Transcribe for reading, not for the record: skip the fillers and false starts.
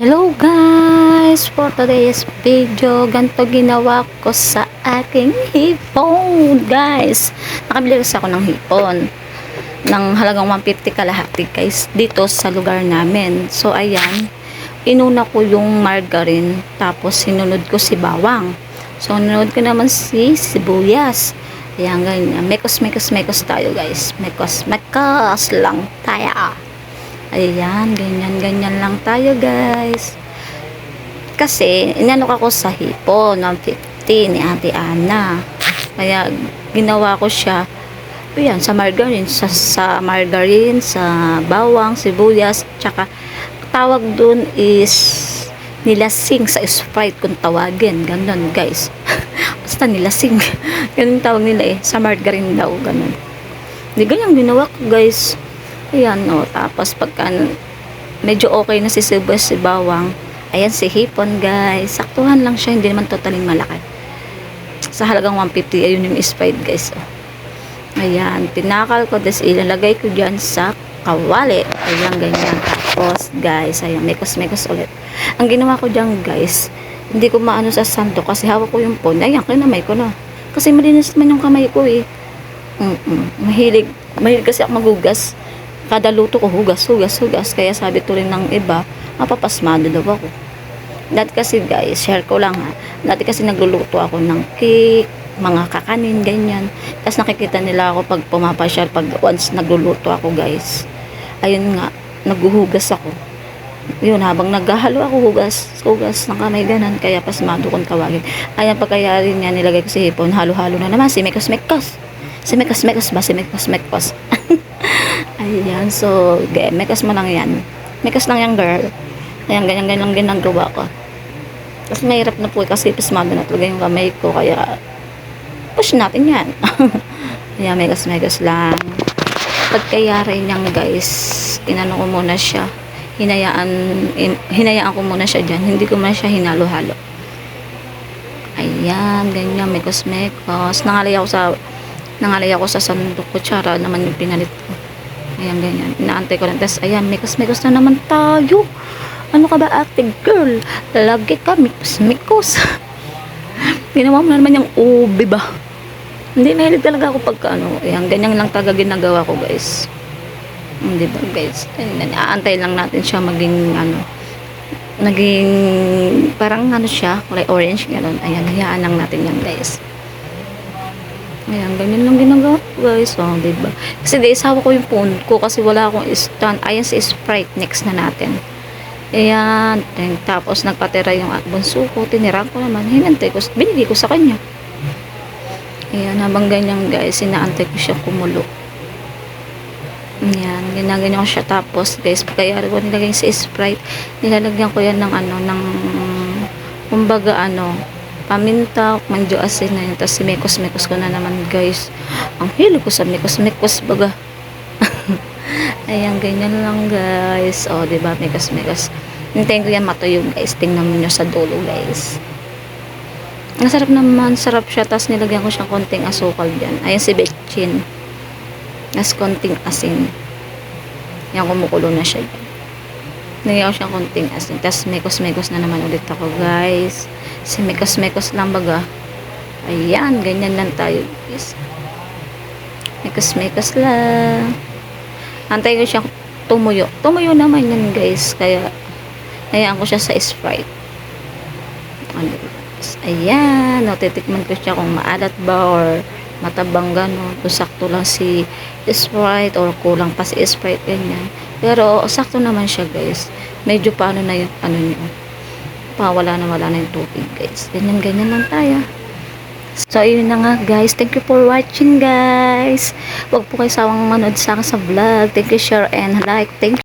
Hello guys! For today's video, ganito ginawa ko sa aking hipon guys. Nakabili kasi ako ng hipon ng halagang 150 kalahati guys dito sa lugar namin. So ayan, inuna ko yung margarine, tapos sinunod ko si bawang. So sinunod ko naman si sibuyas. Ayan, ganyan. Mekos tayo guys. Mekos lang tayo. Ayan, ganyan lang tayo guys. Kasi, inanok ako sa hipon, 150 ni Ate Ana. Kaya, ginawa ko siya, ayan, sa margarine, sa margarine, sa bawang, sibuyas, tsaka, tawag dun is, nilasing sa Sprite kung tawagin. Ganon guys. Basta nilasing. Ganun tawag nila sa margarine daw, ganon. Di ganyan ginawa ko guys. Ayan, tapos pagka medyo okay na si sibuyas, si bawang, ayan si hipon guys, saktuhan lang siya, hindi naman totaling malaki sa halagang 150. Ayun yung Sprite guys, ayan, tinakal ko, tapos ilalagay ko dyan sa kawali, ayan, ganyan. Tapos guys, ayan, mekos ulit. Ang ginawa ko dyan guys, hindi ko maano sa santo kasi hawak ko yung phone, ayan, kinamay ko na kasi malinis naman yung kamay ko mahilig kasi ako magugas. Kada luto ko hugas. Kaya sabi to rin ng iba, mapapasmado daw ako. Dati kasi guys, share ko lang dati kasi nagluluto ako ng cake, mga kakanin, ganyan. Tapos nakikita nila ako pag pumapasyal, pag once nagluluto ako guys. Ayun nga, naghuhugas ako. Yun, habang naghahalo ako, hugas ng kamay, ganan. Kaya pasmado kong tawagin. Ayan, pagkaya rin niya nilagay ko si hipon, halo-halo na naman, si mekos. Ayan, so, mekas mo lang yan. Mekas lang yan, girl. Ayan, ganyan lang ginagawa ko. Tapos mahirap na po kasi pasmado na talaga yung kamay ko, kaya push natin yan. Ayan, mekas lang. Pagkayari niyan guys, inano ko muna siya. Hinayaan ko muna siya dyan. Hindi ko muna siya hinalo-halo. Ayan, ganyan, mekos. Nangalay ako sa sandok, kutsara naman yung pinalit ko. Ayan, ganyan. Inaantay ko lang. Tapos, ayan, mekos na naman tayo. Ano ka ba, ate girl? Lagi ka, mekos. Ginawa mo na naman yung ube ba? Hindi, nahilig talaga ako pagka ayan, ganyan lang talaga ginagawa ko, guys. Hindi ba, guys? Aantay lang natin siya maging, naging, parang siya, kulay orange, gano'n. Ayan, hayaan lang natin yan, guys. Ayan, ganyan lang ginagawa guys. Diba? Kasi isawa ko yung phone ko kasi wala akong stand. Ayan si Sprite, next na natin. Ayan, tapos nagpatira yung bunso ko. Tinira ko naman. Hinantay ko, binigay ko sa kanya. Ayan, habang ganyan guys, inaantay ko siya kumulo. Ayan, ginaganyan ko siya. Tapos guys, kaya ko nilagay si Sprite, nilalagyan ko yan ng kumbaga paminta, manjo asin na yun. Tapos mekos ko na naman guys. Ang hilo ko sa mekos baga. Ayan, ganyan lang guys. Diba, mekos. Hintayin ko yan matuyo guys. Tingnan mo nyo sa dulo guys. Masarap naman, sarap siya. Tapos nilagyan ko siyang konting asukal dyan. Ayan si Betchin. Tapos konting asin. Yan, kumukulo na siya dyan. Nilagyan ko siyang konting asin. Tapos mekos na naman ulit ako guys. Si mekos lang baga. Ayan, ganyan lang tayo guys. Mekos lang. Antay ko siya tumuyo naman yan guys. Kaya hayaan ko siya sa Sprite. Ayan, titikman ko siya kung maalat ba or matabang gano'n, kung sakto lang si Sprite or kulang pa si Sprite, ganyan. Pero sakto naman siya guys. Medyo paano na yung niya, wala na yung tubig guys. Ganyan lang tayo. So ayun na nga guys, thank you for watching guys. Huwag po kayo sawang manood sa akin sa vlog. Thank you, share and like. Thank you.